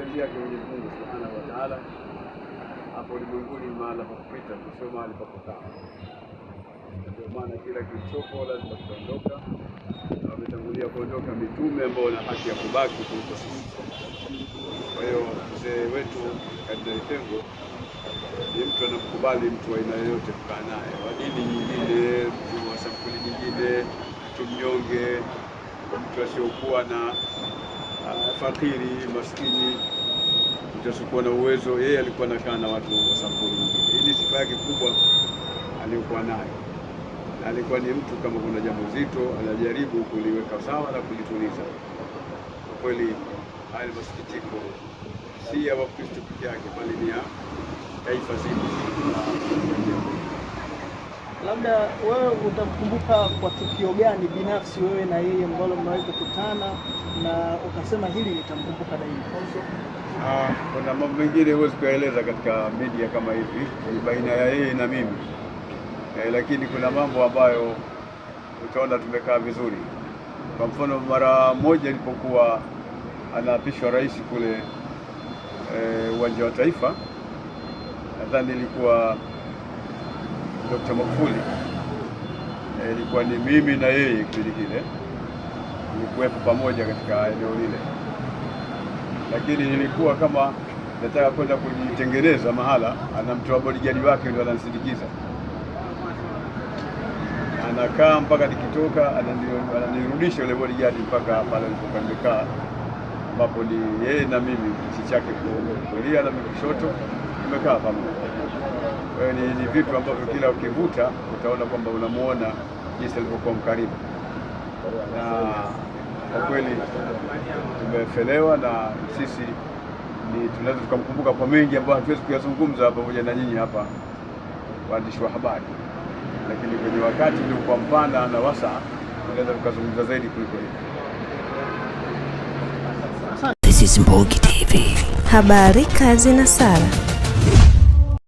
mapenzi yake Mwenyezi Mungu Subhanahu wa Ta'ala. Hapo ulimwenguni mahala pa kupita, sio mahali pa kukaa. Ndio maana kila kilichopo lazima kitaondoka. Wametangulia kuondoka mitume ambao wana haki ya kubaki kuliko sisi. Kwa hiyo mzee wetu Kardinali Pengo ni mtu anamkubali mtu wa aina yoyote kukaa naye, wa dini nyingine, mtu wa sampuli nyingine, mtu mnyonge, mtu asiokuwa na fakiri, maskini, mtu asiokuwa na uwezo. Yeye alikuwa anakaa na watu wa sampuli nyingine. Hii ni sifa yake kubwa aliyokuwa nayo. Alikuwa ni mtu kama kuna jambo zito anajaribu kuliweka sawa na kulituliza. Kwa kweli haya masikitiko si ya Wakristo peke yake, bali ni ya taifa zima. Labda wewe utakumbuka kwa tukio gani binafsi wewe na yeye ambalo mmewahi kukutana na ukasema hili nitamkumbuka daima? Kuna mambo mengine huwezi kueleza katika media kama hivi, ni baina ya yeye na mimi. Lakini kuna mambo ambayo utaona tumekaa vizuri. Kwa mfano, mara moja nilipokuwa anaapishwa rais kule uwanja wa Taifa, nadhani ilikuwa Dr. Magufuli, ilikuwa ni mimi na yeye kipindi kile, nilikuwepo pamoja katika eneo lile, lakini nilikuwa kama nataka kwenda kujitengeneza mahala, anamtoa bodyguard wake ndio ananisindikiza, anakaa mpaka nikitoka, ananirudisha yule bodyguard mpaka pale nilipokuwa nimekaa, ambapo ni yeye na mimi, kiti chake kulia na mimi kushoto, tumekaa pamoja. Kwa hiyo ni vitu ambavyo kila ukivuta utaona kwamba unamuona jinsi alivyokuwa mkarimu, na kwa kweli tumefelewa, na sisi tunaweza tukamkumbuka kwa mengi ambayo hatuwezi kuyazungumza pamoja na nyinyi hapa waandishi wa habari, lakini kwenye wakati uliokuwa mpana na wasaa tunaweza tukazungumza zaidi kuliko hivi. This is Mbogi TV. Habari, kazi na sala.